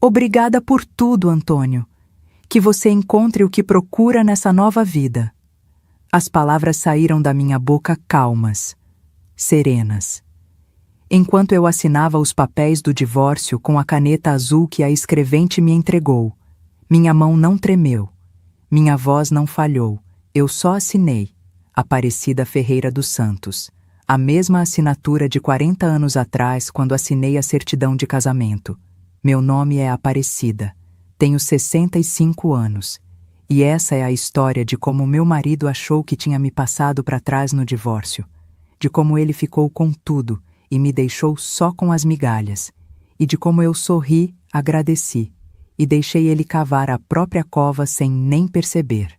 Obrigada por tudo, Antônio. Que você encontre o que procura nessa nova vida. As palavras saíram da minha boca calmas, serenas. Enquanto eu assinava os papéis do divórcio com a caneta azul que a escrevente me entregou, minha mão não tremeu, minha voz não falhou, eu só assinei. Aparecida Ferreira dos Santos. A mesma assinatura de 40 anos atrás, quando assinei a certidão de casamento. Meu nome é Aparecida. Tenho 65 anos. E essa é a história de como meu marido achou que tinha me passado para trás no divórcio. De como ele ficou com tudo e me deixou só com as migalhas. E de como eu sorri, agradeci. E deixei ele cavar a própria cova sem nem perceber.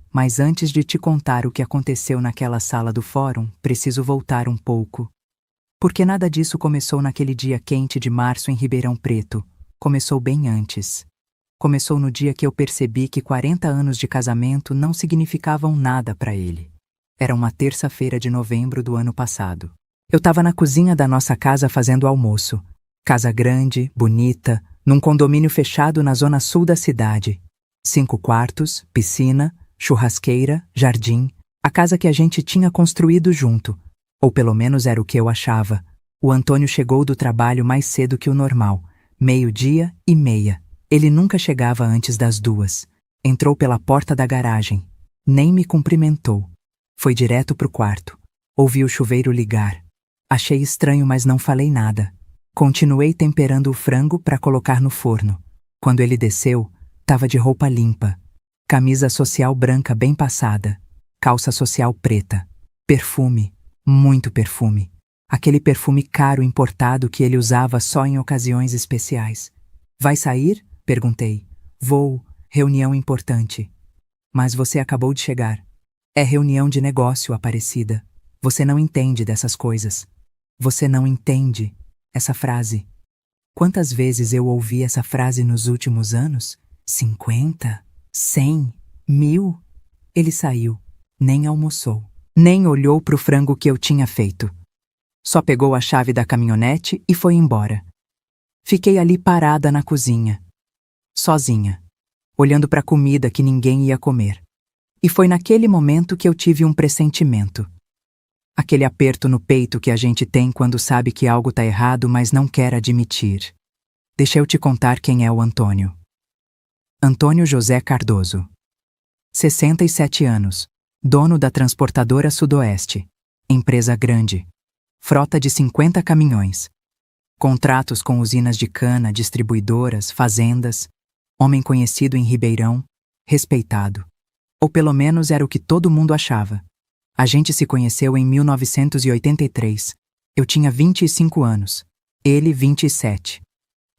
Mas antes de te contar o que aconteceu naquela sala do fórum, preciso voltar um pouco. Porque nada disso começou naquele dia quente de março em Ribeirão Preto. Começou bem antes. Começou no dia que eu percebi que 40 anos de casamento não significavam nada para ele. Era uma terça-feira de novembro do ano passado. Eu estava na cozinha da nossa casa fazendo almoço. Casa grande, bonita, num condomínio fechado na zona sul da cidade. 5 quartos, piscina, churrasqueira, jardim, a casa que a gente tinha construído junto. Ou pelo menos era o que eu achava. O Antônio chegou do trabalho mais cedo que o normal, 12:30. Ele nunca chegava antes das 2. Entrou pela porta da garagem. Nem me cumprimentou. Foi direto pro quarto. Ouvi o chuveiro ligar. Achei estranho, mas não falei nada. Continuei temperando o frango para colocar no forno. Quando ele desceu, tava de roupa limpa. Camisa social branca bem passada, calça social preta, perfume, muito perfume. Aquele perfume caro importado que ele usava só em ocasiões especiais. Vai sair? Perguntei. Vou, reunião importante. Mas você acabou de chegar. É reunião de negócio, Aparecida. Você não entende dessas coisas. Você não entende essa frase. Quantas vezes eu ouvi essa frase nos últimos anos? 50? 100? 1000? Ele saiu, nem almoçou, nem olhou pro frango que eu tinha feito. Só pegou a chave da caminhonete e foi embora. Fiquei ali parada na cozinha, sozinha, olhando pra comida que ninguém ia comer. E foi naquele momento que eu tive um pressentimento. Aquele aperto no peito que a gente tem quando sabe que algo tá errado, mas não quer admitir. Deixa eu te contar quem é o Antônio. Antônio José Cardoso. 67 anos. Dono da transportadora Sudoeste. Empresa grande. Frota de 50 caminhões. Contratos com usinas de cana, distribuidoras, fazendas. Homem conhecido em Ribeirão. Respeitado. Ou pelo menos era o que todo mundo achava. A gente se conheceu em 1983. Eu tinha 25 anos. Ele, 27.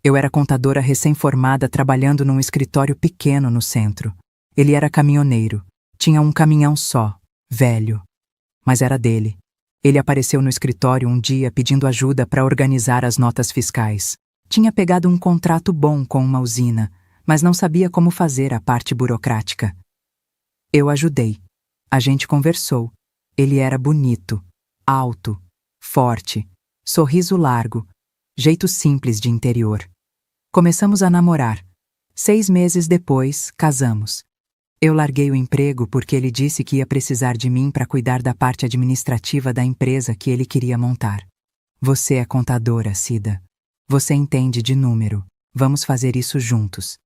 Eu era contadora recém-formada trabalhando num escritório pequeno no centro. Ele era caminhoneiro. Tinha um caminhão só, velho. Mas era dele. Ele apareceu no escritório um dia pedindo ajuda para organizar as notas fiscais. Tinha pegado um contrato bom com uma usina, mas não sabia como fazer a parte burocrática. Eu ajudei. A gente conversou. Ele era bonito, alto, forte, sorriso largo, jeito simples de interior. Começamos a namorar. 6 meses depois, casamos. Eu larguei o emprego porque ele disse que ia precisar de mim para cuidar da parte administrativa da empresa que ele queria montar. Você é contadora, Cida. Você entende de número. Vamos fazer isso juntos.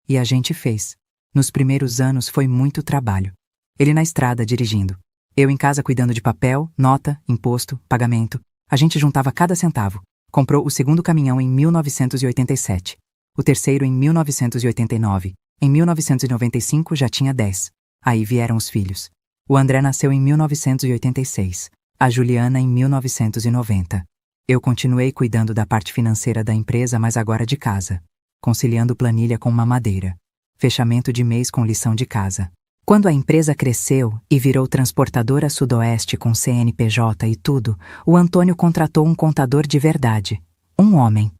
E a gente fez. Nos primeiros anos foi muito trabalho. Ele na estrada dirigindo. Eu em casa cuidando de papel, nota, imposto, pagamento. A gente juntava cada centavo. Comprou o segundo caminhão em 1987. O terceiro em 1989. Em 1995 já tinha 10. Aí vieram os filhos. O André nasceu em 1986. A Juliana em 1990. Eu continuei cuidando da parte financeira da empresa, mas agora de casa. Conciliando planilha com mamadeira. Fechamento de mês com lição de casa. Quando a empresa cresceu e virou transportadora Sudoeste com CNPJ e tudo, o Antônio contratou um contador de verdade. Um homem.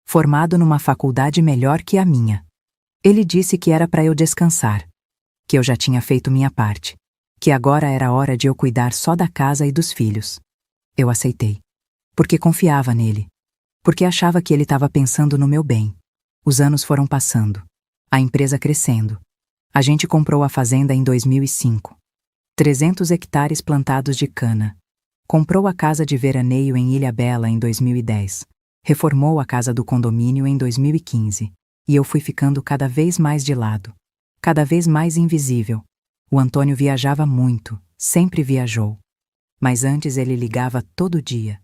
Formado numa faculdade melhor que a minha. Ele disse que era para eu descansar. Que eu já tinha feito minha parte. Que agora era hora de eu cuidar só da casa e dos filhos. Eu aceitei. Porque confiava nele. Porque achava que ele estava pensando no meu bem. Os anos foram passando. A empresa crescendo. A gente comprou a fazenda em 2005. 300 hectares plantados de cana. Comprou a casa de veraneio em Ilhabela em 2010. Reformou a casa do condomínio em 2015. E eu fui ficando cada vez mais de lado. Cada vez mais invisível. O Antônio viajava muito, sempre viajou. Mas antes ele ligava todo dia.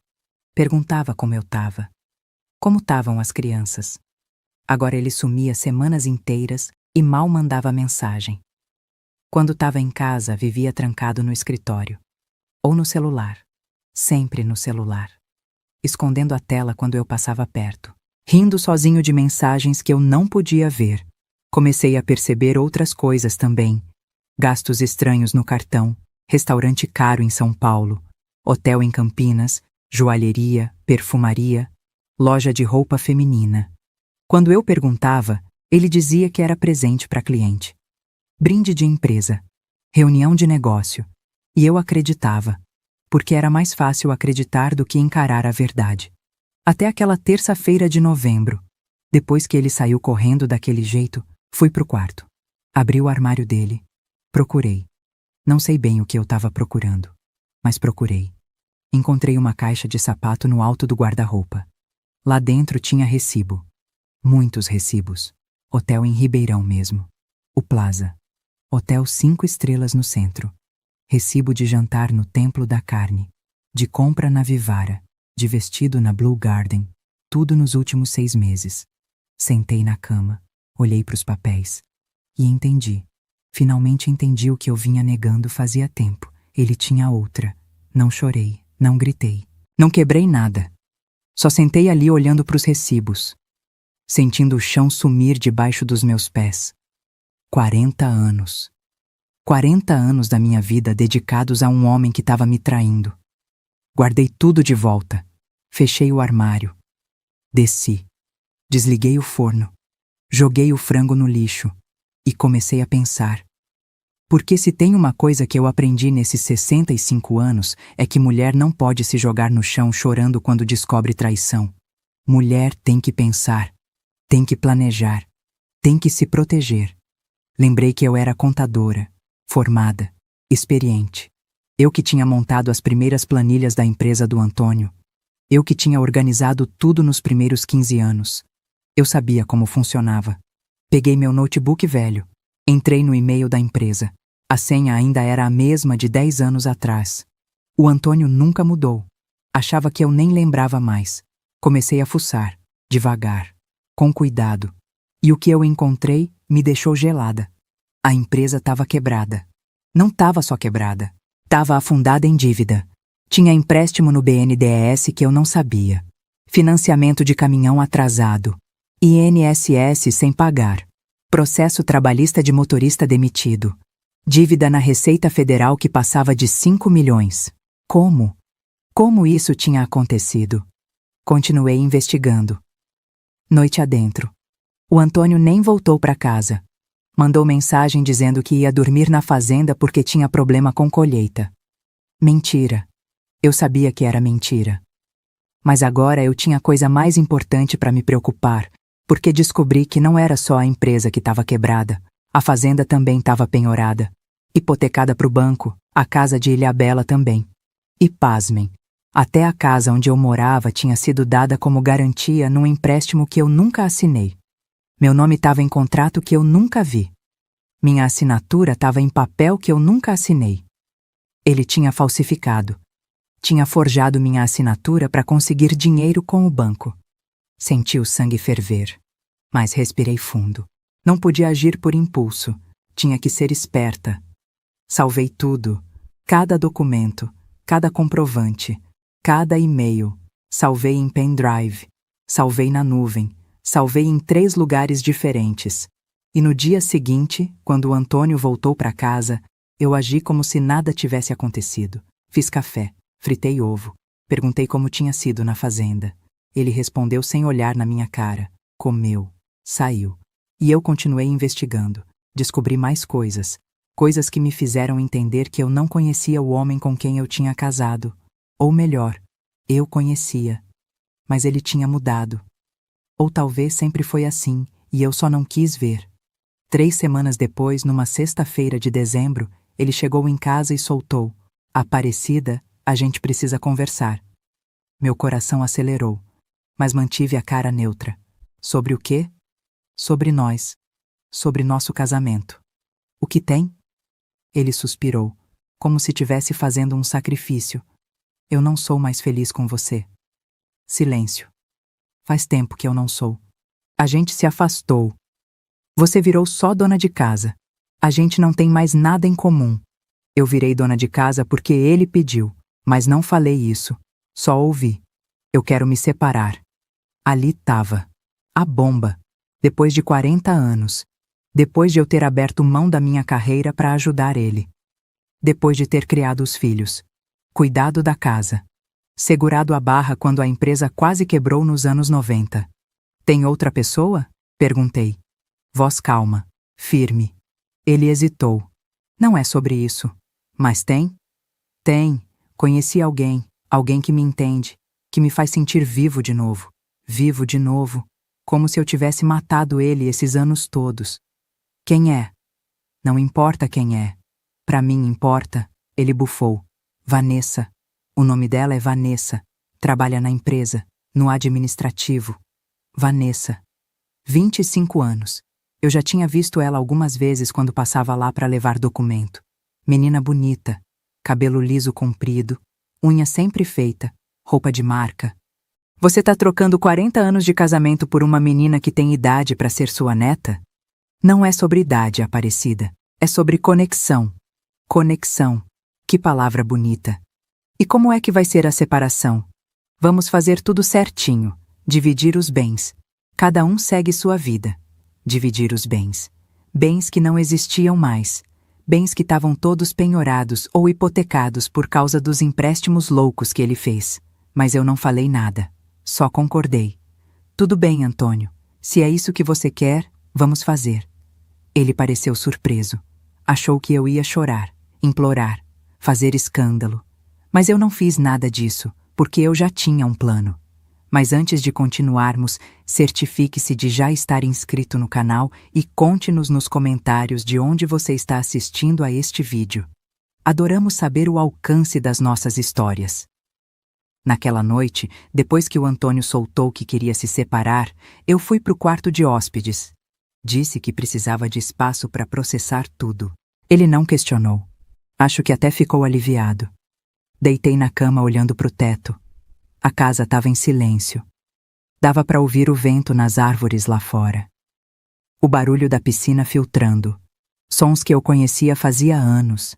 Perguntava como eu estava. Como estavam as crianças. Agora ele sumia semanas inteiras e mal mandava mensagem. Quando estava em casa, vivia trancado no escritório. Ou no celular. Sempre no celular. Escondendo a tela quando eu passava perto. Rindo sozinho de mensagens que eu não podia ver. Comecei a perceber outras coisas também. Gastos estranhos no cartão, restaurante caro em São Paulo, hotel em Campinas, joalheria, perfumaria, loja de roupa feminina. Quando eu perguntava, ele dizia que era presente para cliente. Brinde de empresa, reunião de negócio. E eu acreditava, porque era mais fácil acreditar do que encarar a verdade. Até aquela terça-feira de novembro, depois que ele saiu correndo daquele jeito, fui pro quarto. Abri o armário dele. Procurei. Não sei bem o que eu estava procurando, mas procurei. Encontrei uma caixa de sapato no alto do guarda-roupa. Lá dentro tinha recibo. Muitos recibos. Hotel em Ribeirão mesmo. O Plaza. Hotel 5 estrelas no centro. Recibo de jantar no Templo da Carne. De compra na Vivara. De vestido na Blue Garden. Tudo nos últimos 6 meses. Sentei na cama, olhei para os papéis. E entendi. Finalmente entendi o que eu vinha negando fazia tempo. Ele tinha outra. Não chorei, não gritei. Não quebrei nada. Só sentei ali olhando para os recibos. Sentindo o chão sumir debaixo dos meus pés. 40 anos. 40 anos da minha vida dedicados a um homem que estava me traindo. Guardei tudo de volta. Fechei o armário. Desci. Desliguei o forno. Joguei o frango no lixo. E comecei a pensar. Porque se tem uma coisa que eu aprendi nesses 65 anos é que mulher não pode se jogar no chão chorando quando descobre traição. Mulher tem que pensar. Tem que planejar. Tem que se proteger. Lembrei que eu era contadora, formada, experiente. Eu que tinha montado as primeiras planilhas da empresa do Antônio. Eu que tinha organizado tudo nos primeiros 15 anos. Eu sabia como funcionava. Peguei meu notebook velho. Entrei no e-mail da empresa. A senha ainda era a mesma de 10 anos atrás. O Antônio nunca mudou. Achava que eu nem lembrava mais. Comecei a fuçar, devagar, com cuidado. E o que eu encontrei me deixou gelada. A empresa estava quebrada. Não estava só quebrada. Estava afundada em dívida. Tinha empréstimo no BNDES que eu não sabia. Financiamento de caminhão atrasado. INSS sem pagar. Processo trabalhista de motorista demitido. Dívida na Receita Federal que passava de 5 milhões. Como? Como isso tinha acontecido? Continuei investigando. Noite adentro. O Antônio nem voltou para casa. Mandou mensagem dizendo que ia dormir na fazenda porque tinha problema com colheita. Mentira. Eu sabia que era mentira. Mas agora eu tinha coisa mais importante para me preocupar, porque descobri que não era só a empresa que estava quebrada, a fazenda também estava penhorada. Hipotecada para o banco, a casa de Ilhabela também. E pasmem, até a casa onde eu morava tinha sido dada como garantia num empréstimo que eu nunca assinei. Meu nome estava em contrato que eu nunca vi. Minha assinatura estava em papel que eu nunca assinei. Ele tinha falsificado. Tinha forjado minha assinatura para conseguir dinheiro com o banco. Senti o sangue ferver, mas respirei fundo. Não podia agir por impulso. Tinha que ser esperta. Salvei tudo. Cada documento, cada comprovante, cada e-mail. Salvei em pendrive. Salvei na nuvem. Salvei em 3 lugares diferentes. E no dia seguinte, quando o Antônio voltou para casa, eu agi como se nada tivesse acontecido. Fiz café, fritei ovo, perguntei como tinha sido na fazenda. Ele respondeu sem olhar na minha cara. Comeu, saiu. E eu continuei investigando. Descobri mais coisas. Coisas que me fizeram entender que eu não conhecia o homem com quem eu tinha casado. Ou melhor, eu conhecia. Mas ele tinha mudado. Ou talvez sempre foi assim, e eu só não quis ver. 3 semanas depois, numa sexta-feira de dezembro, ele chegou em casa e soltou: Aparecida, a gente precisa conversar. Meu coração acelerou, mas mantive a cara neutra. Sobre o quê? Sobre nós. Sobre nosso casamento. O que tem? Ele suspirou, como se estivesse fazendo um sacrifício. Eu não sou mais feliz com você. Silêncio. Faz tempo que eu não sou. A gente se afastou. Você virou só dona de casa. A gente não tem mais nada em comum. Eu virei dona de casa porque ele pediu, mas não falei isso. Só ouvi. Eu quero me separar. Ali tava. A bomba. Depois de 40 anos. Depois de eu ter aberto mão da minha carreira para ajudar ele. Depois de ter criado os filhos. Cuidado da casa. Segurado a barra quando a empresa quase quebrou nos anos 90. Tem outra pessoa? Perguntei. Voz calma, firme. Ele hesitou. Não é sobre isso. Mas tem? Tem. Conheci alguém, alguém que me entende, que me faz sentir vivo de novo. Vivo de novo. Como se eu tivesse matado ele esses anos todos. Quem é? Não importa quem é. Pra mim importa. Ele bufou. Vanessa. O nome dela é Vanessa. Trabalha na empresa, no administrativo. Vanessa. 25 anos. Eu já tinha visto ela algumas vezes quando passava lá para levar documento. Menina bonita, cabelo liso comprido, unha sempre feita, roupa de marca. Você tá trocando 40 anos de casamento por uma menina que tem idade para ser sua neta? Não é sobre idade, Aparecida. É sobre conexão. Conexão. Que palavra bonita. E como é que vai ser a separação? Vamos fazer tudo certinho. Dividir os bens. Cada um segue sua vida. Dividir os bens. Bens que não existiam mais. Bens que estavam todos penhorados ou hipotecados por causa dos empréstimos loucos que ele fez. Mas eu não falei nada. Só concordei. Tudo bem, Antônio. Se é isso que você quer, vamos fazer. Ele pareceu surpreso. Achou que eu ia chorar, implorar, fazer escândalo. Mas eu não fiz nada disso, porque eu já tinha um plano. Mas antes de continuarmos, certifique-se de já estar inscrito no canal e conte-nos nos comentários de onde você está assistindo a este vídeo. Adoramos saber o alcance das nossas histórias. Naquela noite, depois que o Antônio soltou que queria se separar, eu fui para o quarto de hóspedes. Disse que precisava de espaço para processar tudo. Ele não questionou. Acho que até ficou aliviado. Deitei na cama olhando para o teto. A casa estava em silêncio. Dava para ouvir o vento nas árvores lá fora. O barulho da piscina filtrando. Sons que eu conhecia fazia anos.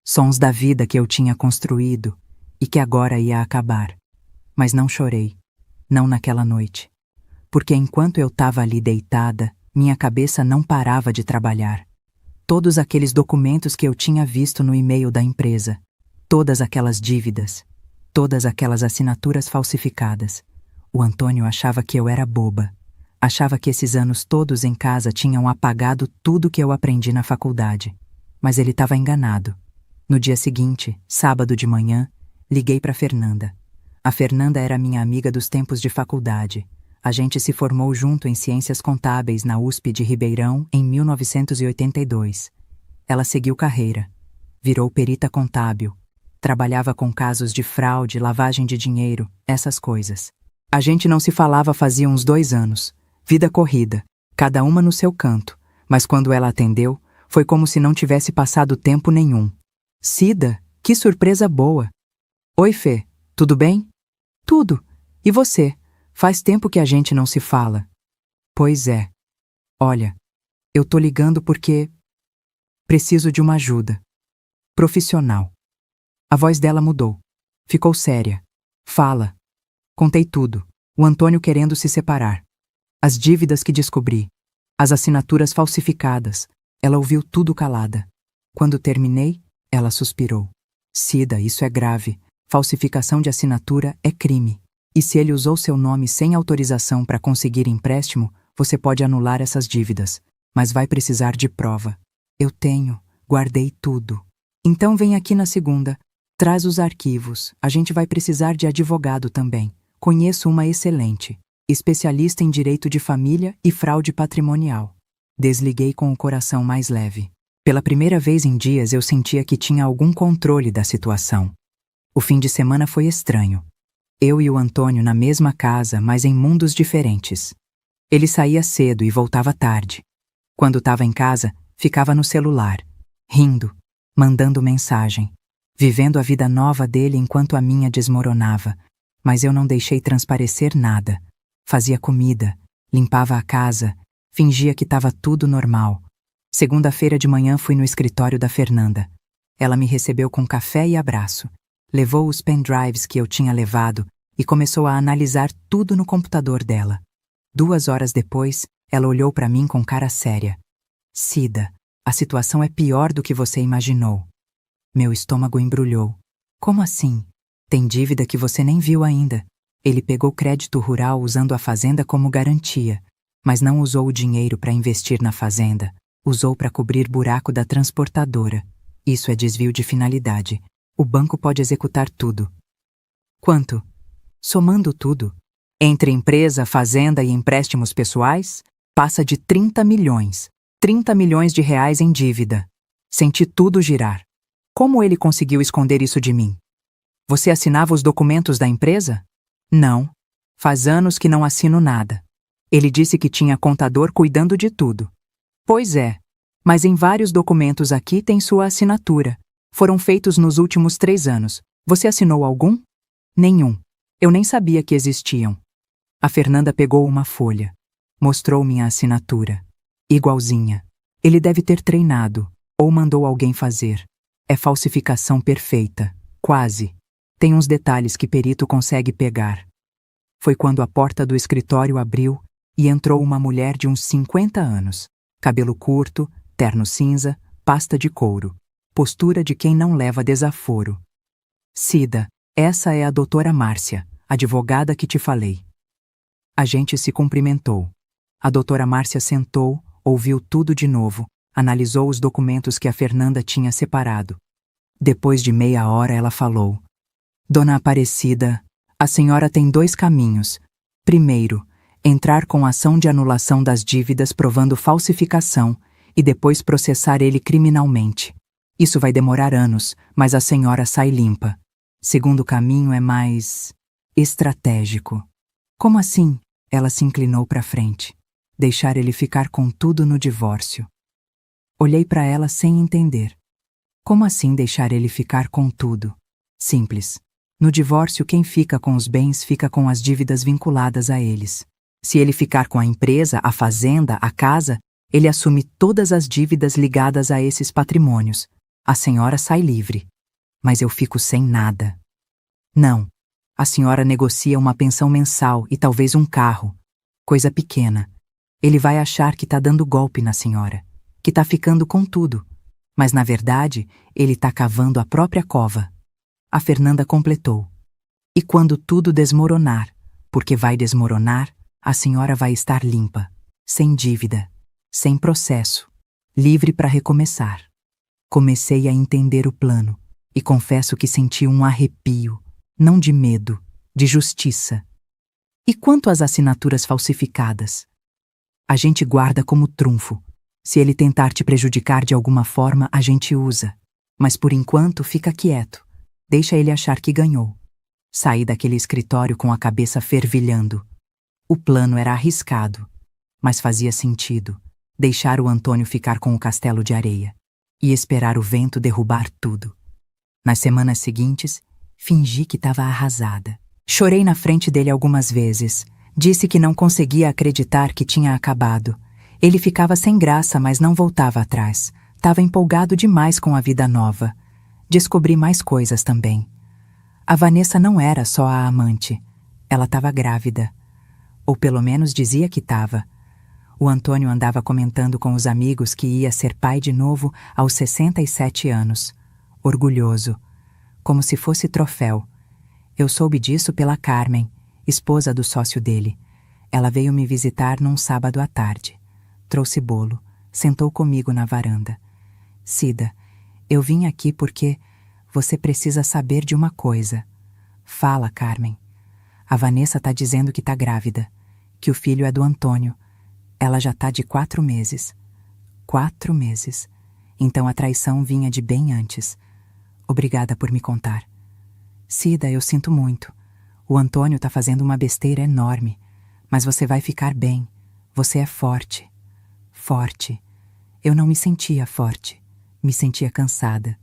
Sons da vida que eu tinha construído e que agora ia acabar. Mas não chorei. Não naquela noite. Porque enquanto eu estava ali deitada, minha cabeça não parava de trabalhar. Todos aqueles documentos que eu tinha visto no e-mail da empresa. Todas aquelas dívidas. Todas aquelas assinaturas falsificadas. O Antônio achava que eu era boba. Achava que esses anos todos em casa tinham apagado tudo que eu aprendi na faculdade. Mas ele estava enganado. No dia seguinte, sábado de manhã, liguei para Fernanda. A Fernanda era minha amiga dos tempos de faculdade. A gente se formou junto em Ciências Contábeis na USP de Ribeirão em 1982. Ela seguiu carreira. Virou perita contábil. Trabalhava com casos de fraude, lavagem de dinheiro, essas coisas. A gente não se falava fazia uns 2 anos. Vida corrida, cada uma no seu canto. Mas quando ela atendeu, foi como se não tivesse passado tempo nenhum. Cida, que surpresa boa! Oi, Fê, tudo bem? Tudo. E você? Faz tempo que a gente não se fala. Pois é. Olha, eu tô ligando porque preciso de uma ajuda. Profissional. A voz dela mudou. Ficou séria. Fala. Contei tudo. O Antônio querendo se separar. As dívidas que descobri. As assinaturas falsificadas. Ela ouviu tudo calada. Quando terminei, ela suspirou. Cida, isso é grave. Falsificação de assinatura é crime. E se ele usou seu nome sem autorização para conseguir empréstimo, você pode anular essas dívidas. Mas vai precisar de prova. Eu tenho. Guardei tudo. Então vem aqui na segunda. Traz os arquivos. A gente vai precisar de advogado também. Conheço uma excelente. especialista em direito de família e fraude patrimonial. Desliguei com o coração mais leve. Pela primeira vez em dias eu sentia que tinha algum controle da situação. O fim de semana foi estranho. Eu e o Antônio na mesma casa, mas em mundos diferentes. Ele saía cedo e voltava tarde. Quando estava em casa, ficava no celular, rindo, mandando mensagem, vivendo a vida nova dele enquanto a minha desmoronava, mas eu não deixei transparecer nada. Fazia comida, limpava a casa, fingia que estava tudo normal. Segunda-feira de manhã fui no escritório da Fernanda. Ela me recebeu com café e abraço, levou os pendrives que eu tinha levado e começou a analisar tudo no computador dela. 2 horas depois, ela olhou para mim com cara séria. Cida, a situação é pior do que você imaginou. Meu estômago embrulhou. Como assim? Tem dívida que você nem viu ainda. Ele pegou crédito rural usando a fazenda como garantia, mas não usou o dinheiro para investir na fazenda. Usou para cobrir buraco da transportadora. Isso é desvio de finalidade. O banco pode executar tudo. Quanto? Somando tudo, entre empresa, fazenda e empréstimos pessoais, passa de 30 milhões. 30 milhões de reais em dívida. Senti tudo girar. Como ele conseguiu esconder isso de mim? Você assinava os documentos da empresa? Não. Faz anos que não assino nada. Ele disse que tinha contador cuidando de tudo. Pois é, mas em vários documentos aqui tem sua assinatura. Foram feitos nos últimos 3 anos. Você assinou algum? Nenhum. Eu nem sabia que existiam. A Fernanda pegou uma folha. Mostrou minha assinatura. Igualzinha. Ele deve ter treinado, ou mandou alguém fazer. É falsificação perfeita. Quase. Tem uns detalhes que perito consegue pegar. Foi quando a porta do escritório abriu e entrou uma mulher de uns 50 anos. Cabelo curto, terno cinza, pasta de couro. Postura de quem não leva desaforo. Cida, essa é a doutora Márcia, advogada que te falei. A gente se cumprimentou. A doutora Márcia sentou, ouviu tudo de novo, analisou os documentos que a Fernanda tinha separado. Depois de meia hora ela falou: Dona Aparecida, a senhora tem 2 caminhos. Primeiro, entrar com ação de anulação das dívidas provando falsificação e depois processar ele criminalmente. Isso vai demorar anos, mas a senhora sai limpa. Segundo caminho é mais estratégico. Como assim? Ela se inclinou para frente. Deixar ele ficar com tudo no divórcio. Olhei para ela sem entender. Como assim deixar ele ficar com tudo? Simples. No divórcio, quem fica com os bens fica com as dívidas vinculadas a eles. Se ele ficar com a empresa, a fazenda, a casa, ele assume todas as dívidas ligadas a esses patrimônios. A senhora sai livre. Mas eu fico sem nada. Não. A senhora negocia uma pensão mensal e talvez um carro. Coisa pequena. Ele vai achar que tá dando golpe na senhora, que tá ficando com tudo. Mas, na verdade, ele tá cavando a própria cova. A Fernanda completou. E quando tudo desmoronar, porque vai desmoronar, a senhora vai estar limpa, sem dívida, sem processo, livre para recomeçar. Comecei a entender o plano e confesso que senti um arrepio, não de medo, de justiça. E quanto às assinaturas falsificadas? A gente guarda como trunfo. Se ele tentar te prejudicar de alguma forma, a gente usa. Mas por enquanto, fica quieto. Deixa ele achar que ganhou. Saí daquele escritório com a cabeça fervilhando. O plano era arriscado, mas fazia sentido. Deixar o Antônio ficar com o castelo de areia e esperar o vento derrubar tudo. Nas semanas seguintes, fingi que estava arrasada. Chorei na frente dele algumas vezes. Disse que não conseguia acreditar que tinha acabado. Ele ficava sem graça, mas não voltava atrás. Estava empolgado demais com a vida nova. Descobri mais coisas também. A Vanessa não era só a amante. Ela estava grávida. Ou pelo menos dizia que estava. O Antônio andava comentando com os amigos que ia ser pai de novo aos 67 anos. Orgulhoso. Como se fosse troféu. Eu soube disso pela Carmen, esposa do sócio dele. Ela veio me visitar num sábado à tarde. Trouxe bolo, sentou comigo na varanda. Cida, eu vim aqui porque você precisa saber de uma coisa. Fala, Carmen. A Vanessa tá dizendo que tá grávida. que o filho é do Antônio. Ela já tá de 4 meses. 4 meses. Então a traição vinha de bem antes. Obrigada por me contar. Cida, eu sinto muito. O Antônio tá fazendo uma besteira enorme. Mas você vai ficar bem. Você é forte. Forte. Eu não me sentia forte. Me sentia cansada.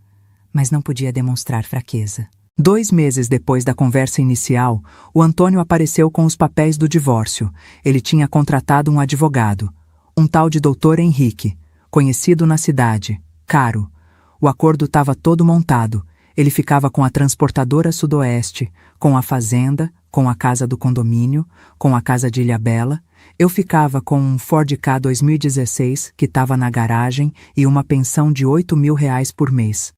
Mas não podia demonstrar fraqueza. 2 meses depois da conversa inicial, o Antônio apareceu com os papéis do divórcio. Ele tinha contratado um advogado, um tal de Dr. Henrique, conhecido na cidade, caro. O acordo estava todo montado. Ele ficava com a transportadora Sudoeste, com a fazenda, com a casa do condomínio, com a casa de Ilhabela. Eu ficava com um Ford Ka 2016 que estava na garagem e uma pensão de R$ 8.000 por mês.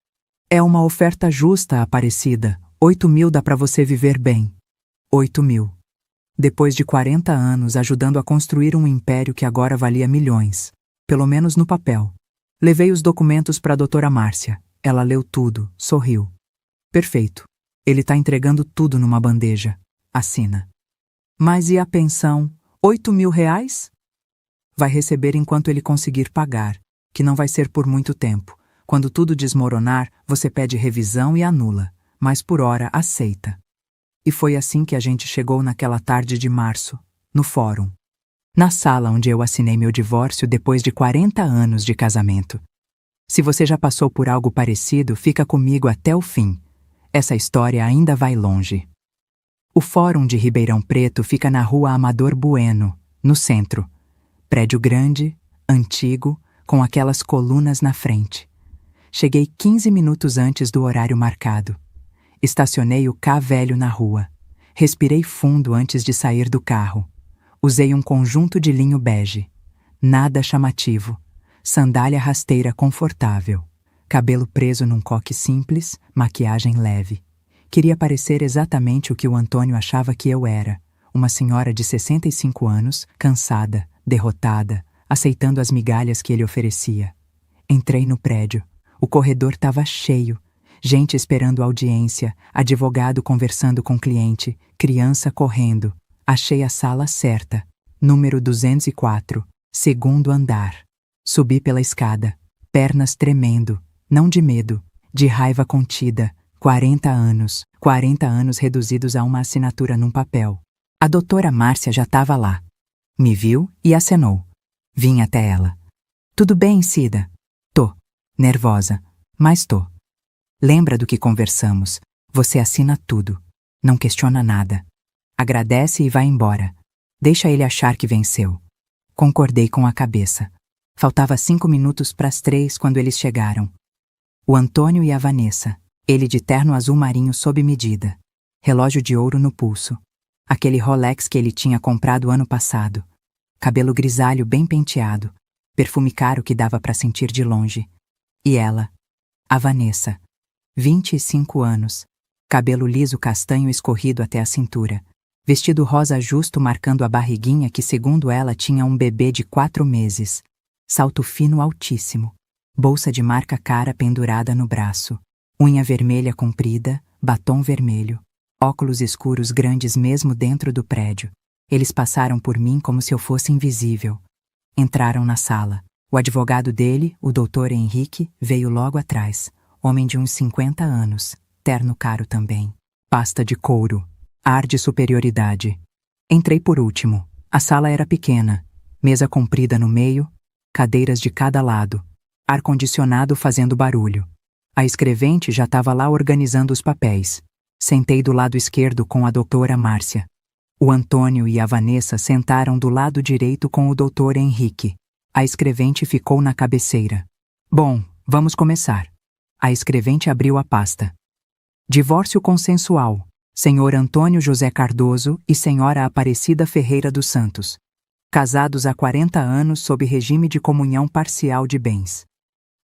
É uma oferta justa, Aparecida. 8.000 dá para você viver bem. 8.000. Depois de 40 anos ajudando a construir um império que agora valia milhões. Pelo menos no papel. Levei os documentos para a doutora Márcia. Ela leu tudo, sorriu. Perfeito. Ele tá entregando tudo numa bandeja. Assina. Mas e a pensão? R$ 8.000? Vai receber enquanto ele conseguir pagar, que não vai ser por muito tempo. Quando tudo desmoronar, você pede revisão e anula, mas por hora aceita. E foi assim que a gente chegou naquela tarde de março, no fórum. Na sala onde eu assinei meu divórcio depois de 40 anos de casamento. Se você já passou por algo parecido, fica comigo até o fim. Essa história ainda vai longe. O Fórum de Ribeirão Preto fica na Rua Amador Bueno, no centro. Prédio grande, antigo, com aquelas colunas na frente. Cheguei 15 minutos antes do horário marcado. Estacionei o Ka velho na rua. Respirei fundo antes de sair do carro. Usei um conjunto de linho bege. Nada chamativo. Sandália rasteira confortável. Cabelo preso num coque simples, maquiagem leve. Queria parecer exatamente o que o Antônio achava que eu era. Uma senhora de 65 anos, cansada, derrotada, aceitando as migalhas que ele oferecia. Entrei no prédio. O corredor estava cheio. Gente esperando audiência, advogado conversando com cliente, criança correndo. Achei a sala certa. Número 204, segundo andar. Subi pela escada, pernas tremendo, não de medo, de raiva contida. 40 anos reduzidos a uma assinatura num papel. A doutora Márcia já estava lá. Me viu e acenou. Vim até ela. Tudo bem, Cida? Tô. Nervosa, mas tô. Lembra do que conversamos. Você assina tudo. Não questiona nada. Agradece e vai embora. Deixa ele achar que venceu. Concordei com a cabeça. Faltava 5 minutos para as 3 quando eles chegaram. O Antônio e a Vanessa. Ele de terno azul marinho sob medida. Relógio de ouro no pulso. Aquele Rolex que ele tinha comprado ano passado. Cabelo grisalho bem penteado. Perfume caro que dava para sentir de longe. E ela, a Vanessa, 25 anos, cabelo liso castanho escorrido até a cintura, vestido rosa justo marcando a barriguinha que segundo ela tinha um bebê de 4 meses, salto fino altíssimo, bolsa de marca cara pendurada no braço, unha vermelha comprida, batom vermelho, óculos escuros grandes mesmo dentro do prédio. Eles passaram por mim como se eu fosse invisível. Entraram na sala. O advogado dele, o Dr. Henrique, veio logo atrás. Homem de uns 50 anos, terno caro também. Pasta de couro. Ar de superioridade. Entrei por último. A sala era pequena. Mesa comprida no meio, cadeiras de cada lado. Ar-condicionado fazendo barulho. A escrevente já estava lá organizando os papéis. Sentei do lado esquerdo com a doutora Márcia. O Antônio e a Vanessa sentaram do lado direito com o Dr. Henrique. A escrevente ficou na cabeceira. Bom, vamos começar. A escrevente abriu a pasta. Divórcio consensual. Senhor Antônio José Cardoso e Senhora Aparecida Ferreira dos Santos. Casados há 40 anos sob regime de comunhão parcial de bens.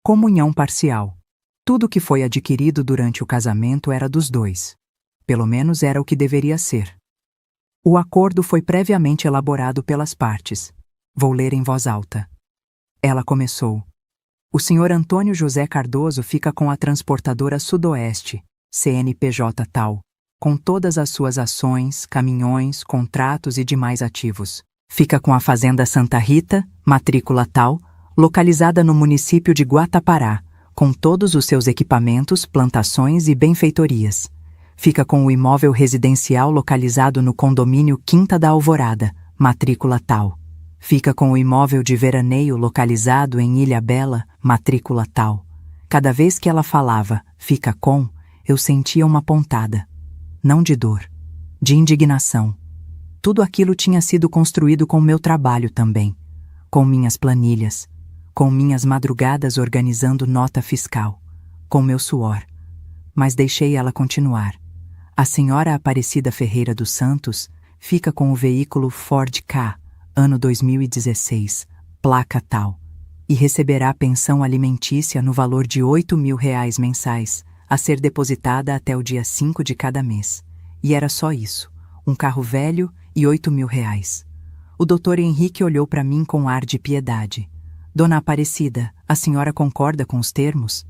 Comunhão parcial. Tudo que foi adquirido durante o casamento era dos dois. Pelo menos era o que deveria ser. O acordo foi previamente elaborado pelas partes. Vou ler em voz alta. Ela começou. O senhor Antônio José Cardoso fica com a transportadora Sudoeste, CNPJ tal, com todas as suas ações, caminhões, contratos e demais ativos. Fica com a Fazenda Santa Rita, matrícula tal, localizada no município de Guatapará, com todos os seus equipamentos, plantações e benfeitorias. Fica com o imóvel residencial localizado no condomínio Quinta da Alvorada, matrícula tal. Fica com o imóvel de veraneio localizado em Ilhabela, matrícula tal. Cada vez que ela falava, fica com, eu sentia uma pontada. Não de dor, de indignação. Tudo aquilo tinha sido construído com meu trabalho também, com minhas planilhas, com minhas madrugadas organizando nota fiscal, com meu suor. Mas deixei ela continuar. A senhora Aparecida Ferreira dos Santos fica com o veículo Ford Ka, ano 2016, placa tal, e receberá pensão alimentícia no valor de R$ 8.000 mensais, a ser depositada até o dia 5 de cada mês. E era só isso, um carro velho e R$ 8.000. O doutor Henrique olhou para mim com ar de piedade. Dona Aparecida, a senhora concorda com os termos?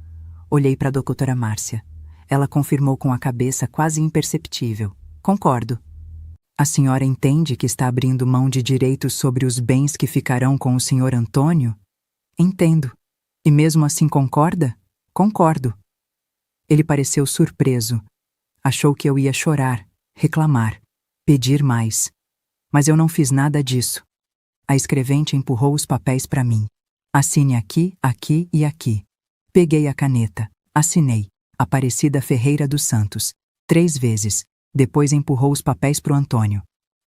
Olhei para a doutora Márcia. Ela confirmou com a cabeça quase imperceptível. Concordo. A senhora entende que está abrindo mão de direitos sobre os bens que ficarão com o senhor Antônio? Entendo. E mesmo assim concorda? Concordo. Ele pareceu surpreso. Achou que eu ia chorar, reclamar, pedir mais. Mas eu não fiz nada disso. A escrevente empurrou os papéis para mim. Assine aqui, aqui e aqui. Peguei a caneta, assinei. Aparecida Ferreira dos Santos, 3 vezes. Depois empurrou os papéis pro Antônio.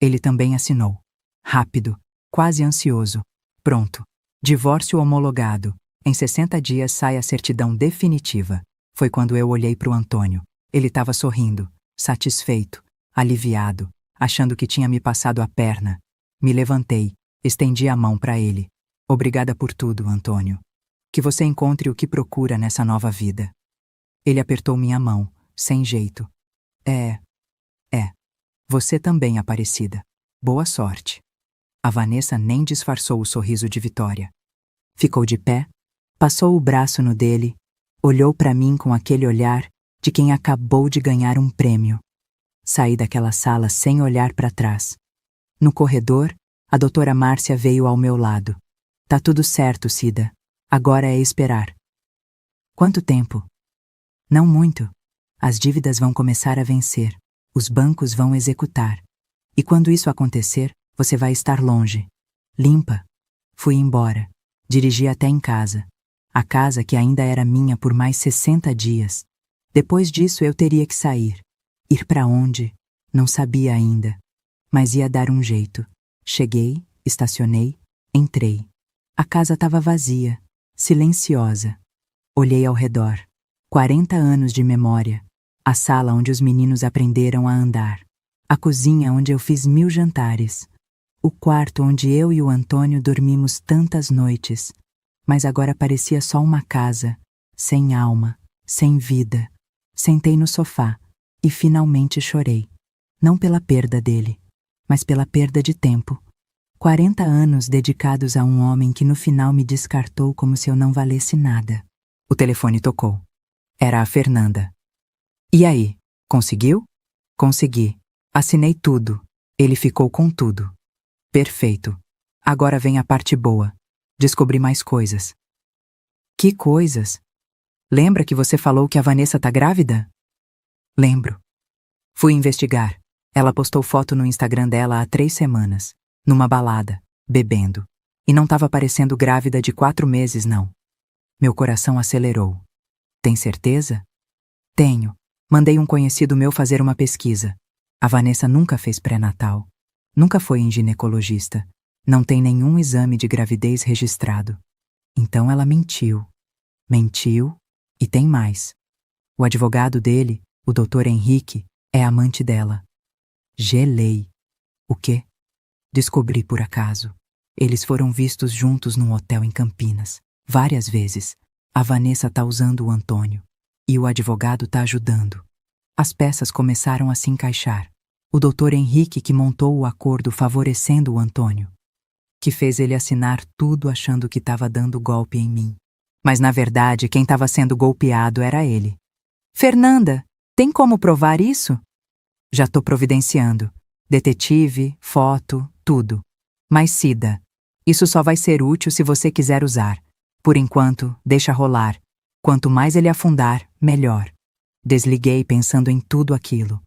Ele também assinou. Rápido, quase ansioso. Pronto. Divórcio homologado. Em 60 dias sai a certidão definitiva. Foi quando eu olhei pro Antônio. Ele estava sorrindo, satisfeito, aliviado, achando que tinha me passado a perna. Me levantei, estendi a mão para ele. Obrigada por tudo, Antônio. Que você encontre o que procura nessa nova vida. Ele apertou minha mão, sem jeito. É. Você também, Aparecida. Boa sorte. A Vanessa nem disfarçou o sorriso de vitória. Ficou de pé, passou o braço no dele, olhou para mim com aquele olhar de quem acabou de ganhar um prêmio. Saí daquela sala sem olhar para trás. No corredor, a doutora Márcia veio ao meu lado. Tá tudo certo, Cida. Agora é esperar. Quanto tempo? Não muito. As dívidas vão começar a vencer. Os bancos vão executar. E quando isso acontecer, você vai estar longe. Limpa. Fui embora. Dirigi até em casa. A casa que ainda era minha por mais 60 dias. Depois disso eu teria que sair. Ir para onde? Não sabia ainda. Mas ia dar um jeito. Cheguei, estacionei, entrei. A casa estava vazia, silenciosa. Olhei ao redor. 40 anos de memória. A sala onde os meninos aprenderam a andar. A cozinha onde eu fiz 1000 jantares. O quarto onde eu e o Antônio dormimos tantas noites. Mas agora parecia só uma casa, sem alma, sem vida. Sentei no sofá e finalmente chorei. Não pela perda dele, mas pela perda de tempo. 40 anos dedicados a um homem que no final me descartou como se eu não valesse nada. O telefone tocou. Era a Fernanda. E aí, conseguiu? Consegui. Assinei tudo. Ele ficou com tudo. Perfeito. Agora vem a parte boa. Descobri mais coisas. Que coisas? Lembra que você falou que a Vanessa tá grávida? Lembro. Fui investigar. Ela postou foto no Instagram dela há 3 semanas, numa balada, bebendo. E não estava parecendo grávida de 4 meses, não. Meu coração acelerou. Tem certeza? Tenho. Mandei um conhecido meu fazer uma pesquisa. A Vanessa nunca fez pré-natal. Nunca foi em ginecologista. Não tem nenhum exame de gravidez registrado. Então ela mentiu. Mentiu e tem mais. O advogado dele, o Dr. Henrique, é amante dela. Gelei. O quê? Descobri por acaso. Eles foram vistos juntos num hotel em Campinas. Várias vezes. A Vanessa tá usando o Antônio. E o advogado tá ajudando. As peças começaram a se encaixar. O Dr. Henrique que montou o acordo favorecendo o Antônio. Que fez ele assinar tudo achando que estava dando golpe em mim. Mas na verdade quem estava sendo golpeado era ele. Fernanda, tem como provar isso? Já tô providenciando. Detetive, foto, tudo. Mas Cida, isso só vai ser útil se você quiser usar. Por enquanto, deixa rolar. Quanto mais ele afundar, melhor. Desliguei pensando em tudo aquilo.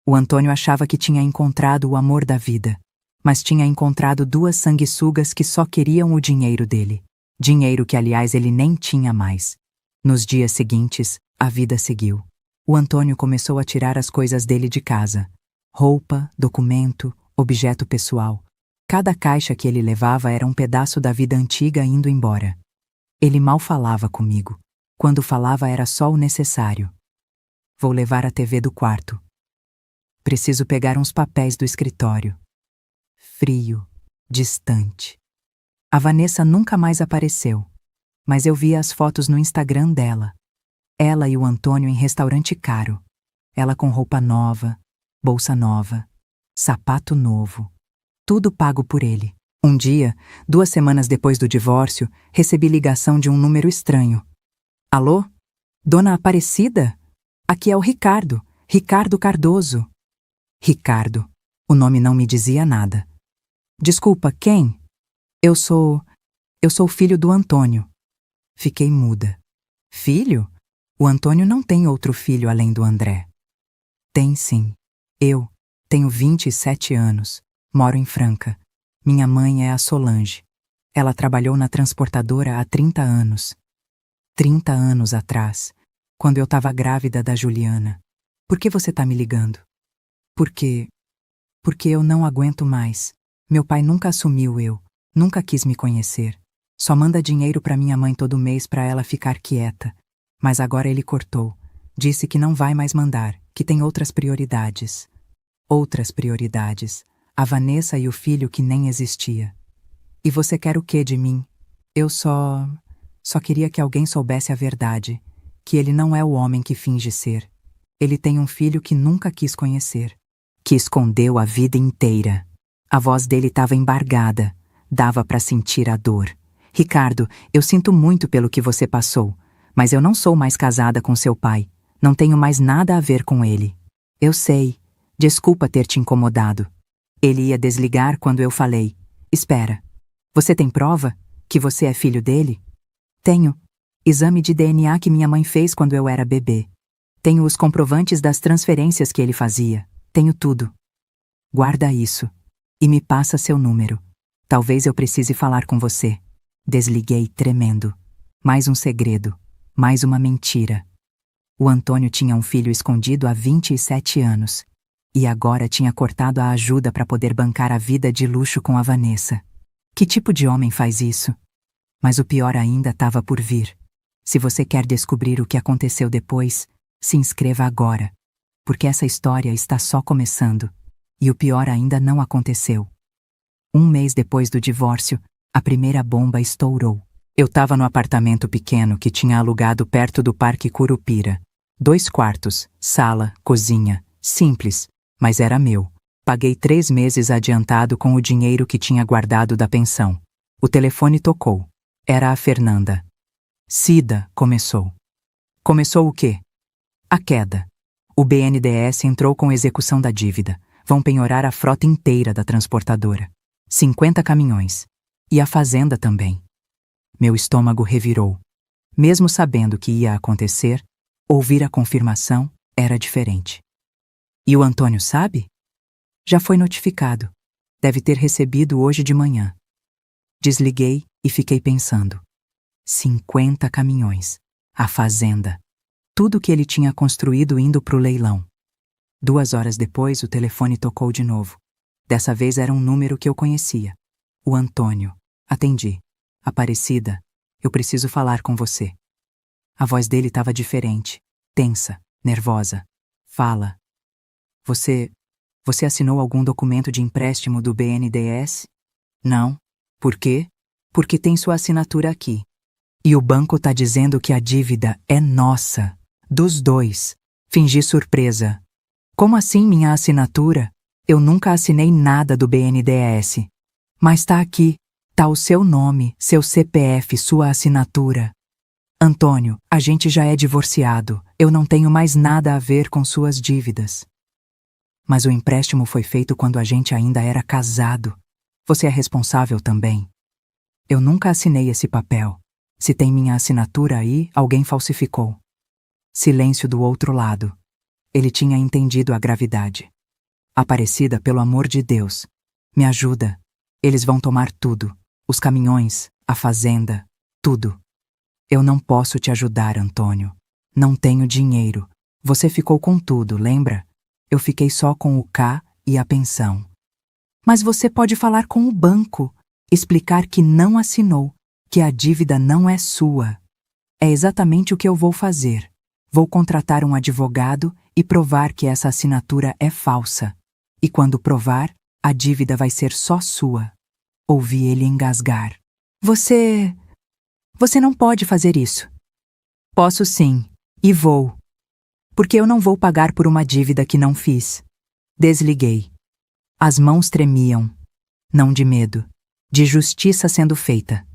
O Antônio achava que tinha encontrado o amor da vida, mas tinha encontrado duas sanguessugas que só queriam o dinheiro dele. Dinheiro que, aliás, ele nem tinha mais. Nos dias seguintes, a vida seguiu. O Antônio começou a tirar as coisas dele de casa. Roupa, documento, objeto pessoal. Cada caixa que ele levava era um pedaço da vida antiga indo embora. Ele mal falava comigo. Quando falava era só o necessário. Vou levar a TV do quarto. Preciso pegar uns papéis do escritório. Frio, distante. A Vanessa nunca mais apareceu, mas eu via as fotos no Instagram dela. Ela e o Antônio em restaurante caro. Ela com roupa nova, bolsa nova, sapato novo. Tudo pago por ele. Um dia, 2 semanas depois do divórcio, recebi ligação de um número estranho. Alô? Dona Aparecida? Aqui é o Ricardo, Ricardo Cardoso. Ricardo. O nome não me dizia nada. Desculpa, quem? Eu sou o filho do Antônio. Fiquei muda. Filho? O Antônio não tem outro filho além do André. Tem sim. Eu tenho 27 anos. Moro em Franca. Minha mãe é a Solange. Ela trabalhou na transportadora há 30 anos. 30 anos atrás, quando eu estava grávida da Juliana. Por que você tá me ligando? Porque eu não aguento mais. Meu pai nunca assumiu eu, nunca quis me conhecer. Só manda dinheiro para minha mãe todo mês para ela ficar quieta. Mas agora ele cortou. Disse que não vai mais mandar, que tem outras prioridades. Outras prioridades. A Vanessa e o filho que nem existia. E você quer o quê de mim? Eu só queria que alguém soubesse a verdade, que ele não é o homem que finge ser. Ele tem um filho que nunca quis conhecer, que escondeu a vida inteira. A voz dele estava embargada, dava para sentir a dor. Ricardo, eu sinto muito pelo que você passou, mas eu não sou mais casada com seu pai. Não tenho mais nada a ver com ele. Eu sei. Desculpa ter te incomodado. Ele ia desligar quando eu falei. Espera. Você tem prova que você é filho dele? Tenho. Exame de DNA que minha mãe fez quando eu era bebê. Tenho os comprovantes das transferências que ele fazia. Tenho tudo. Guarda isso. E me passa seu número. Talvez eu precise falar com você. Desliguei tremendo. Mais um segredo. Mais uma mentira. O Antônio tinha um filho escondido há 27 anos. E agora tinha cortado a ajuda para poder bancar a vida de luxo com a Vanessa. Que tipo de homem faz isso? Mas o pior ainda estava por vir. Se você quer descobrir o que aconteceu depois, se inscreva agora. Porque essa história está só começando. E o pior ainda não aconteceu. 1 mês depois do divórcio, a primeira bomba estourou. Eu estava no apartamento pequeno que tinha alugado perto do Parque Curupira. 2 quartos, sala, cozinha. Simples, mas era meu. Paguei 3 meses adiantado com o dinheiro que tinha guardado da pensão. O telefone tocou. Era a Fernanda. Cida, começou. Começou o quê? A queda. O BNDES entrou com execução da dívida. Vão penhorar a frota inteira da transportadora. 50 caminhões. E a fazenda também. Meu estômago revirou. Mesmo sabendo que ia acontecer, ouvir a confirmação era diferente. E o Antônio sabe? Já foi notificado. Deve ter recebido hoje de manhã. Desliguei e fiquei pensando. 50 caminhões. A fazenda. Tudo que ele tinha construído indo pro leilão. 2 horas depois, o telefone tocou de novo. Dessa vez era um número que eu conhecia. O Antônio. Atendi. Aparecida, eu preciso falar com você. A voz dele estava diferente. Tensa, nervosa. Fala. Você assinou algum documento de empréstimo do BNDES? Não. Por quê? Porque tem sua assinatura aqui. E o banco tá dizendo que a dívida é nossa. Dos 2. Fingi surpresa. Como assim minha assinatura? Eu nunca assinei nada do BNDES. Mas tá aqui. Tá o seu nome, seu CPF, sua assinatura. Antônio, a gente já é divorciado. Eu não tenho mais nada a ver com suas dívidas. Mas o empréstimo foi feito quando a gente ainda era casado. Você é responsável também. Eu nunca assinei esse papel. Se tem minha assinatura aí, alguém falsificou. Silêncio do outro lado. Ele tinha entendido a gravidade. Aparecida, pelo amor de Deus. Me ajuda. Eles vão tomar tudo. Os caminhões, a fazenda, tudo. Eu não posso te ajudar, Antônio. Não tenho dinheiro. Você ficou com tudo, lembra? Eu fiquei só com o K e a pensão. Mas você pode falar com o banco, explicar que não assinou, que a dívida não é sua. É exatamente o que eu vou fazer. Vou contratar um advogado e provar que essa assinatura é falsa. E quando provar, a dívida vai ser só sua. Ouvi ele engasgar. Você não pode fazer isso. Posso sim, e vou. Porque eu não vou pagar por uma dívida que não fiz. Desliguei. As mãos tremiam. Não de medo, de justiça sendo feita.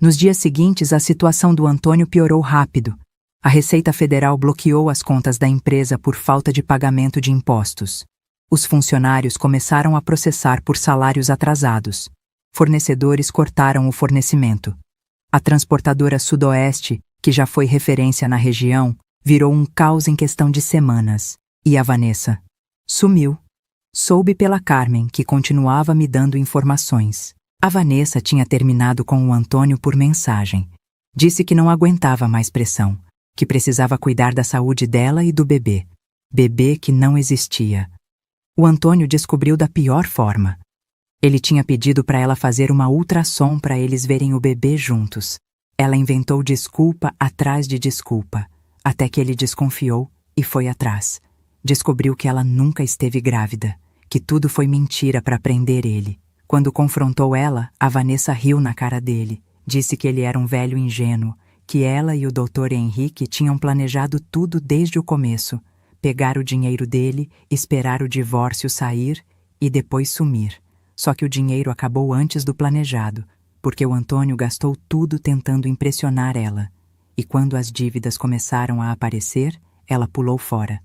Nos dias seguintes, a situação do Antônio piorou rápido. A Receita Federal bloqueou as contas da empresa por falta de pagamento de impostos. Os funcionários começaram a processar por salários atrasados. Fornecedores cortaram o fornecimento. A transportadora Sudoeste, que já foi referência na região, virou um caos em questão de semanas. E a Vanessa? Sumiu. Soube pela Carmen, que continuava me dando informações. A Vanessa tinha terminado com o Antônio por mensagem. Disse que não aguentava mais pressão, que precisava cuidar da saúde dela e do bebê. Bebê que não existia. O Antônio descobriu da pior forma. Ele tinha pedido para ela fazer uma ultrassom para eles verem o bebê juntos. Ela inventou desculpa atrás de desculpa, até que ele desconfiou e foi atrás. Descobriu que ela nunca esteve grávida, que tudo foi mentira para prender ele. Quando confrontou ela, a Vanessa riu na cara dele, disse que ele era um velho ingênuo, que ela e o Dr. Henrique tinham planejado tudo desde o começo, pegar o dinheiro dele, esperar o divórcio sair e depois sumir. Só que o dinheiro acabou antes do planejado, porque o Antônio gastou tudo tentando impressionar ela. E quando as dívidas começaram a aparecer, ela pulou fora.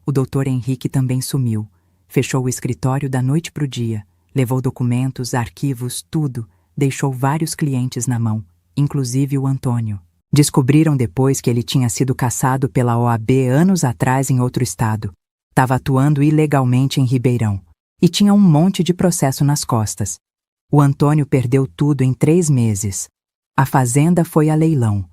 O Dr. Henrique também sumiu. Fechou o escritório da noite pro dia, levou documentos, arquivos, tudo, deixou vários clientes na mão, inclusive o Antônio. Descobriram depois que ele tinha sido cassado pela OAB anos atrás em outro estado. Estava atuando ilegalmente em Ribeirão. E tinha um monte de processo nas costas. O Antônio perdeu tudo em 3 meses. A fazenda foi a leilão.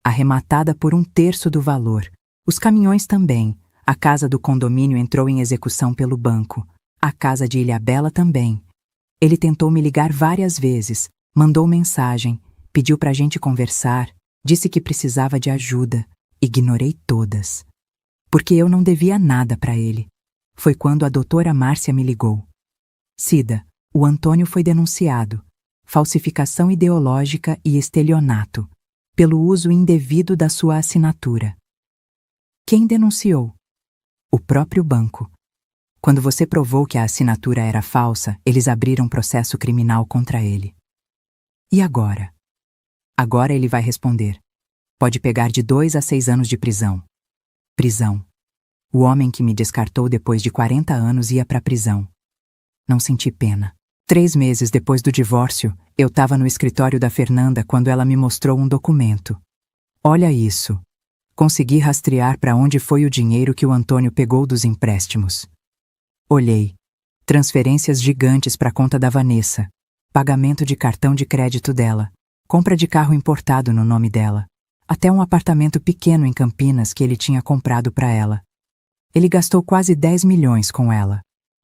Arrematada por 1/3 do valor. Os caminhões também. A casa do condomínio entrou em execução pelo banco. A casa de Ilhabela também. Ele tentou me ligar várias vezes, mandou mensagem, pediu pra gente conversar, disse que precisava de ajuda. Ignorei todas. Porque eu não devia nada pra ele. Foi quando a doutora Márcia me ligou. Cida, o Antônio foi denunciado. Falsificação ideológica e estelionato. Pelo uso indevido da sua assinatura. Quem denunciou? O próprio banco. Quando você provou que a assinatura era falsa, eles abriram processo criminal contra ele. E agora? Agora ele vai responder. Pode pegar de 2 a 6 anos de prisão. Prisão. O homem que me descartou depois de 40 anos ia pra prisão. Não senti pena. 3 meses depois do divórcio, eu estava no escritório da Fernanda quando ela me mostrou um documento. Olha isso. Consegui rastrear para onde foi o dinheiro que o Antônio pegou dos empréstimos. Olhei. Transferências gigantes para a conta da Vanessa. Pagamento de cartão de crédito dela. Compra de carro importado no nome dela. Até um apartamento pequeno em Campinas que ele tinha comprado para ela. Ele gastou quase 10 milhões com ela.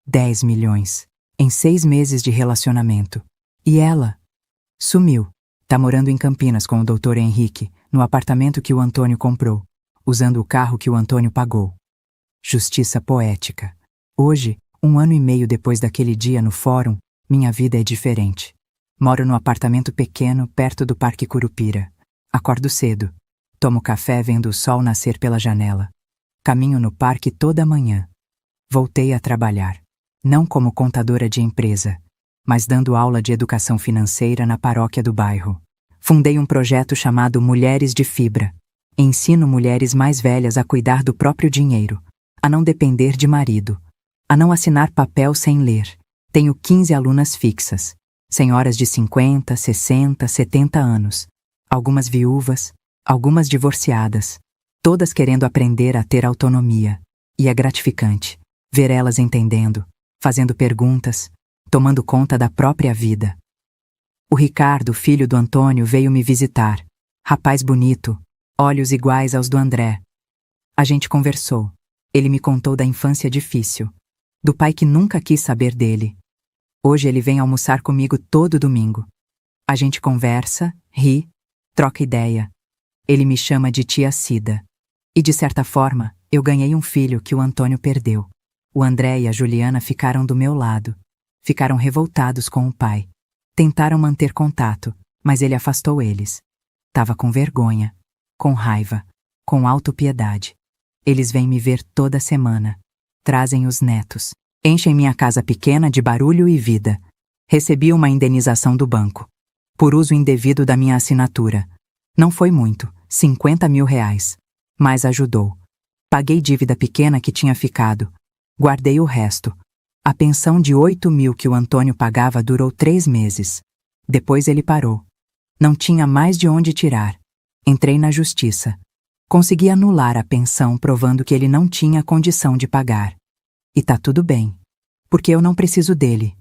10 milhões. Em 6 meses de relacionamento. E ela? Sumiu. Tá morando em Campinas com o Dr. Henrique, no apartamento que o Antônio comprou, usando o carro que o Antônio pagou. Justiça poética. Hoje, 1 ano e meio depois daquele dia no fórum, minha vida é diferente. Moro no apartamento pequeno perto do Parque Curupira. Acordo cedo. Tomo café vendo o sol nascer pela janela. Caminho no parque toda manhã. Voltei a trabalhar. Não como contadora de empresa, mas dando aula de educação financeira na paróquia do bairro. Fundei um projeto chamado Mulheres de Fibra. Ensino mulheres mais velhas a cuidar do próprio dinheiro, a não depender de marido, a não assinar papel sem ler. Tenho 15 alunas fixas. Senhoras de 50, 60, 70 anos. Algumas viúvas, algumas divorciadas. Todas querendo aprender a ter autonomia. E é gratificante ver elas entendendo, fazendo perguntas, tomando conta da própria vida. O Ricardo, filho do Antônio, veio me visitar. Rapaz bonito, olhos iguais aos do André. A gente conversou. Ele me contou da infância difícil, do pai que nunca quis saber dele. Hoje ele vem almoçar comigo todo domingo. A gente conversa, ri, troca ideia. Ele me chama de tia Cida. E de certa forma, eu ganhei um filho que o Antônio perdeu. O André e a Juliana ficaram do meu lado. Ficaram revoltados com o pai. Tentaram manter contato, mas ele afastou eles. Tava com vergonha, com raiva, com autopiedade. Eles vêm me ver toda semana. Trazem os netos. Enchem minha casa pequena de barulho e vida. Recebi uma indenização do banco. Por uso indevido da minha assinatura. Não foi muito, 50 mil reais. Mas ajudou. Paguei dívida pequena que tinha ficado. Guardei o resto. A pensão de 8 mil que o Antônio pagava durou 3 meses. Depois ele parou. Não tinha mais de onde tirar. Entrei na justiça. Consegui anular a pensão provando que ele não tinha condição de pagar. E tá tudo bem. Porque eu não preciso dele.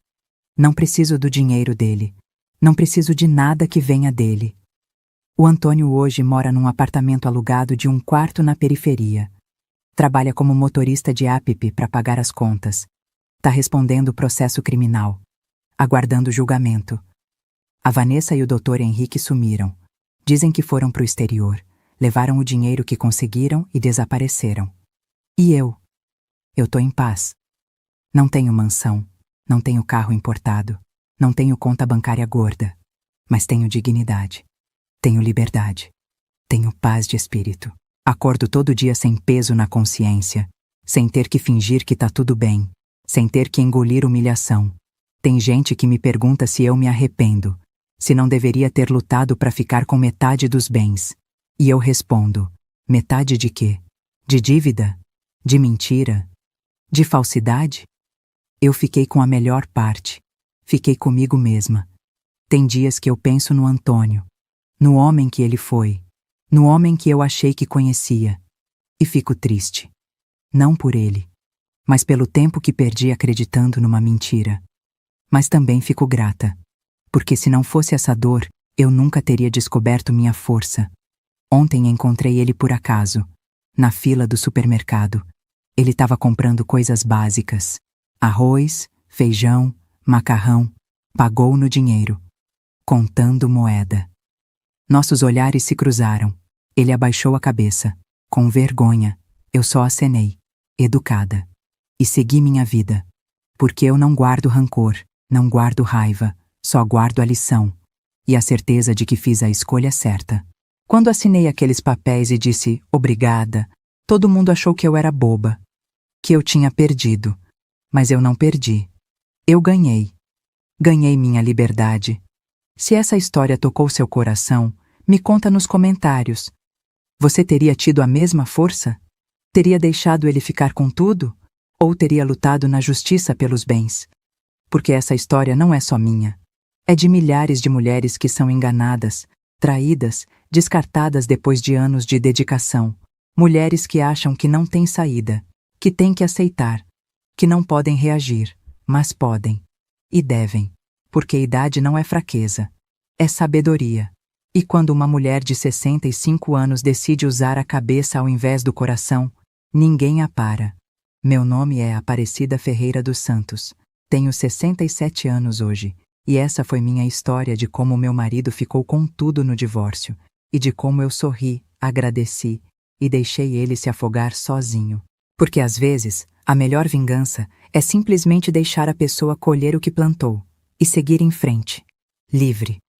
Não preciso do dinheiro dele. Não preciso de nada que venha dele. O Antônio hoje mora num apartamento alugado de 1 quarto na periferia. Trabalha como motorista de app para pagar as contas. Tá respondendo o processo criminal. Aguardando julgamento. A Vanessa e o Dr. Henrique sumiram. Dizem que foram pro exterior. Levaram o dinheiro que conseguiram e desapareceram. E eu? Eu tô em paz. Não tenho mansão. Não tenho carro importado. Não tenho conta bancária gorda. Mas tenho dignidade. Tenho liberdade. Tenho paz de espírito. Acordo todo dia sem peso na consciência. Sem ter que fingir que tá tudo bem. Sem ter que engolir humilhação. Tem gente que me pergunta se eu me arrependo. Se não deveria ter lutado para ficar com metade dos bens. E eu respondo: metade de quê? De dívida? De mentira? De falsidade? Eu fiquei com a melhor parte. Fiquei comigo mesma. Tem dias que eu penso no Antônio. No homem que ele foi. No homem que eu achei que conhecia. E fico triste. Não por ele. Mas pelo tempo que perdi acreditando numa mentira. Mas também fico grata. Porque se não fosse essa dor, eu nunca teria descoberto minha força. Ontem encontrei ele por acaso. Na fila do supermercado. Ele estava comprando coisas básicas. Arroz, feijão, macarrão. Pagou no dinheiro. Contando moeda. Nossos olhares se cruzaram. Ele abaixou a cabeça. Com vergonha, eu só acenei. Educada. E segui minha vida. Porque eu não guardo rancor, não guardo raiva, só guardo a lição. E a certeza de que fiz a escolha certa. Quando assinei aqueles papéis e disse obrigada, todo mundo achou que eu era boba. Que eu tinha perdido. Mas eu não perdi. Eu ganhei. Ganhei minha liberdade. Se essa história tocou seu coração, me conta nos comentários. Você teria tido a mesma força? Teria deixado ele ficar com tudo? Ou teria lutado na justiça pelos bens? Porque essa história não é só minha. É de milhares de mulheres que são enganadas, traídas, descartadas depois de anos de dedicação. Mulheres que acham que não têm saída, que têm que aceitar, que não podem reagir, mas podem. E devem. Porque idade não é fraqueza. É sabedoria. E quando uma mulher de 65 anos decide usar a cabeça ao invés do coração, ninguém a para. Meu nome é Aparecida Ferreira dos Santos. Tenho 67 anos hoje. E essa foi minha história de como meu marido ficou com tudo no divórcio. E de como eu sorri, agradeci e deixei ele se afogar sozinho. Porque às vezes, a melhor vingança é simplesmente deixar a pessoa colher o que plantou e seguir em frente. Livre.